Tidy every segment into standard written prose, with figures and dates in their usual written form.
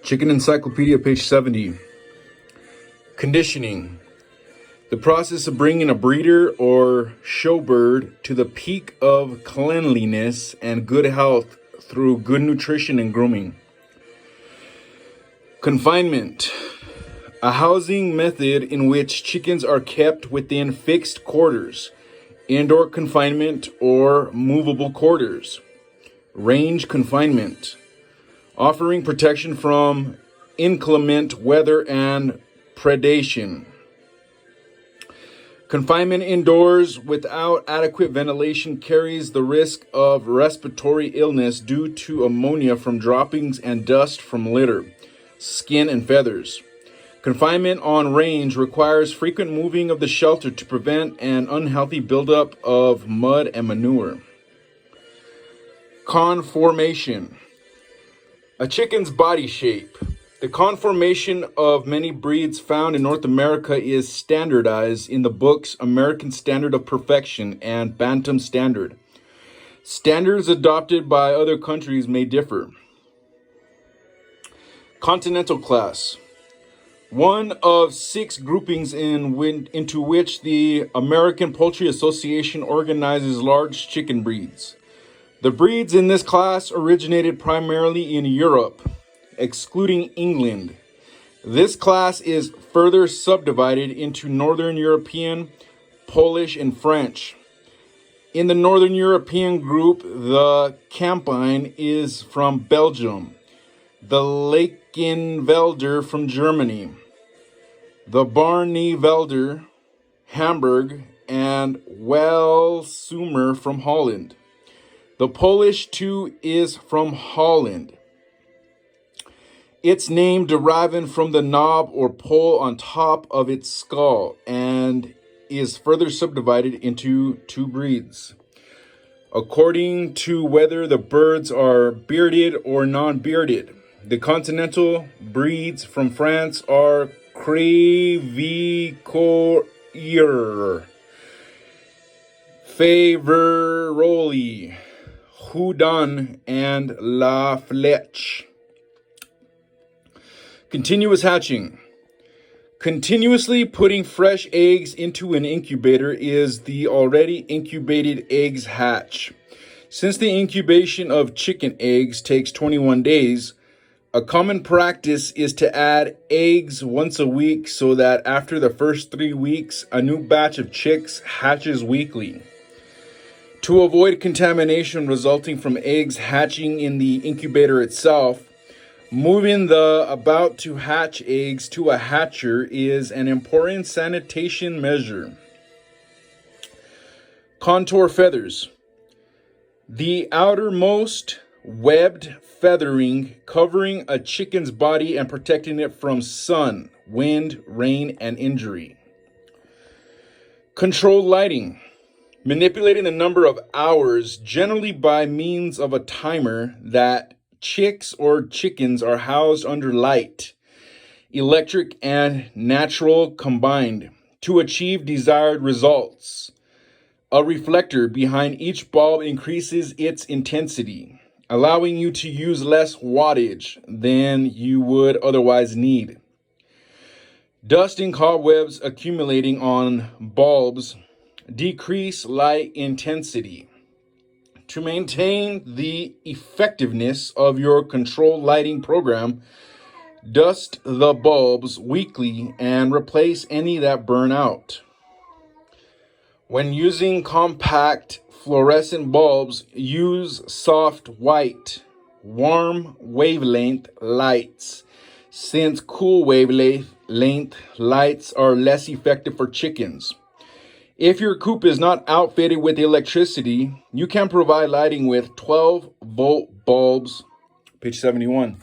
Chicken Encyclopedia, page 70. Conditioning. The process of bringing a breeder or show bird to the peak of cleanliness and good health through good nutrition and grooming. Confinement. A housing method in which chickens are kept within fixed quarters, indoor confinement or movable quarters. Range confinement. Offering protection from inclement weather and predation. Confinement indoors without adequate ventilation carries the risk of respiratory illness due to ammonia from droppings and dust from litter, skin, and feathers. Confinement on range requires frequent moving of the shelter to prevent an unhealthy buildup of mud and manure. Conformation. A chicken's body shape. The conformation of many breeds found in North America is standardized in the books American Standard of Perfection and Bantam Standard. Standards adopted by other countries may differ. Continental Class. One of 6 groupings into which the American Poultry Association organizes large chicken breeds. The breeds in this class originated primarily in Europe, excluding England. This class is further subdivided into Northern European, Polish, and French. In the Northern European group, the Campine is from Belgium, the Lakenvelder from Germany, the Barnevelder, Hamburg, and Welsumer from Holland. The Polish too is from Holland. Its name deriving from the knob or pole on top of its skull, and is further subdivided into 2 breeds, according to whether the birds are bearded or non-bearded. The continental breeds from France are Crevecoeur, Faverolles, Houdon, and La Flèche. Continuous hatching. Continuously putting fresh eggs into an incubator is the already incubated eggs hatch. Since the incubation of chicken eggs takes 21 days, a common practice is to add eggs once a week so that after the first 3 weeks, a new batch of chicks hatches weekly. To avoid contamination resulting from eggs hatching in the incubator itself, moving the about to hatch eggs to a hatcher is an important sanitation measure. Contour feathers. The outermost webbed feathering covering a chicken's body and protecting it from sun, wind, rain, and injury. Controlled lighting. Manipulating the number of hours, generally by means of a timer, that chicks or chickens are housed under light, electric and natural combined, to achieve desired results. A reflector behind each bulb increases its intensity, allowing you to use less wattage than you would otherwise need. Dust and cobwebs accumulating on bulbs decrease light intensity. To maintain the effectiveness of your controlled lighting program, dust the bulbs weekly and replace any that burn out. When using compact fluorescent bulbs, use soft white, warm wavelength lights, since cool wavelength lights are less effective for chickens. If your coop is not outfitted with electricity, you can provide lighting with 12-volt bulbs. Page 71.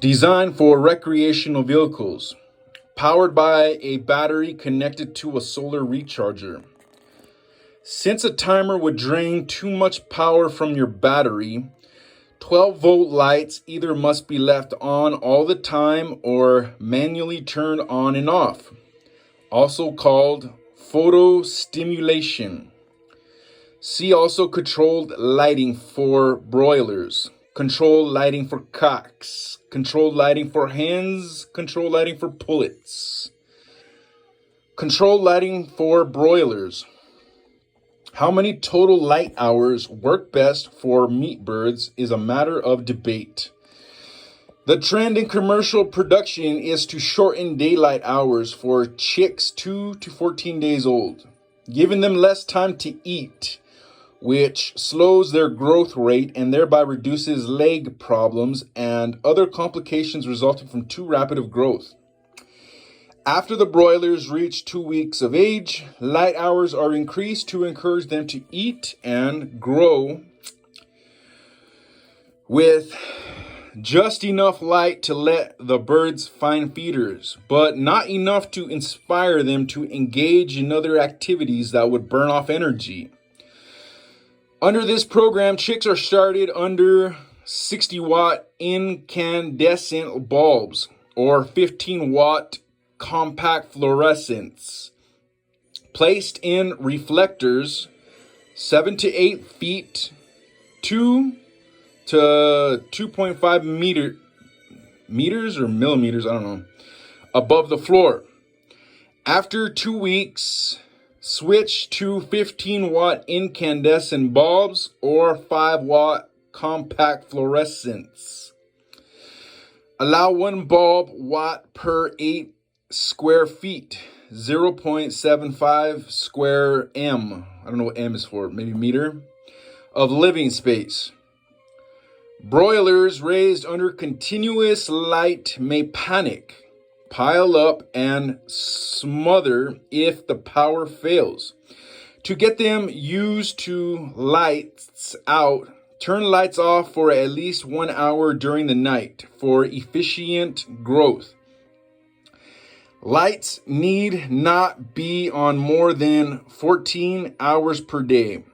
Designed for recreational vehicles. Powered by a battery connected to a solar recharger. Since a timer would drain too much power from your battery, 12-volt lights either must be left on all the time or manually turned on and off, also called photostimulation. See also controlled lighting for broilers, controlled lighting for cocks, controlled lighting for hens, controlled lighting for pullets. Controlled lighting for broilers. How many total light hours work best for meat birds is a matter of debate. The trend in commercial production is to shorten daylight hours for chicks 2 to 14 days old, giving them less time to eat, which slows their growth rate and thereby reduces leg problems and other complications resulting from too rapid of growth. After the broilers reach 2 weeks of age, light hours are increased to encourage them to eat and grow with just enough light to let the birds find feeders, but not enough to inspire them to engage in other activities that would burn off energy. Under this program, chicks are started under 60-watt incandescent bulbs or 15-watt compact fluorescents placed in reflectors 7 to 8 feet, 2 to 2.5 meters or millimeters, I don't know, above the floor. After 2 weeks, switch to 15-watt incandescent bulbs or 5-watt compact fluorescents. Allow 1 bulb watt per 8 square feet, 0.75 square m. I don't know what m is for, maybe meter, of living space. Broilers raised under continuous light may panic, pile up, and smother if the power fails. To get them used to lights out, turn lights off for at least 1 hour during the night for efficient growth. Lights need not be on more than 14 hours per day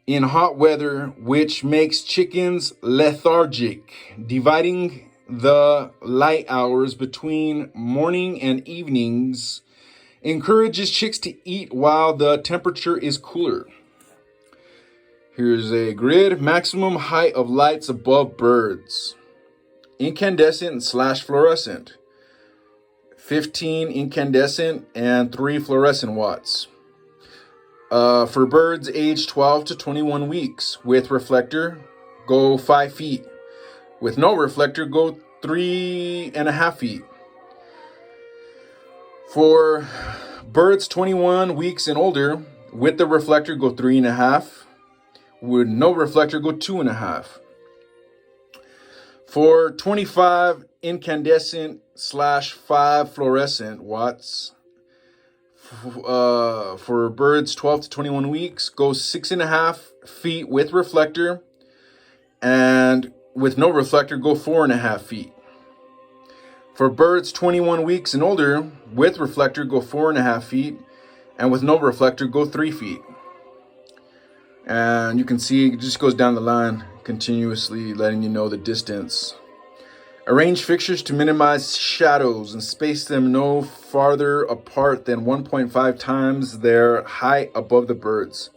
in hot weather, which makes chickens lethargic. Dividing the light hours between morning and evenings encourages chicks to eat while the temperature is cooler. Here's a grid. Maximum height of lights above birds. Incandescent / fluorescent. 15 incandescent and 3 fluorescent watts. For birds aged 12 to 21 weeks, with reflector, go 5 feet. With no reflector, go 3.5 feet. For birds 21 weeks and older, with the reflector, go 3.5. With no reflector, go 2.5. For 25 incandescent / 5 fluorescent watts, for birds 12 to 21 weeks, go 6.5 feet with reflector, and with no reflector, go 4.5 feet. For birds 21 weeks and older, with reflector, go 4.5 feet, and with no reflector, go 3 feet. And you can see it just goes down the line, continuously letting you know the distance. Arrange fixtures to minimize shadows and space them no farther apart than 1.5 times their height above the birds.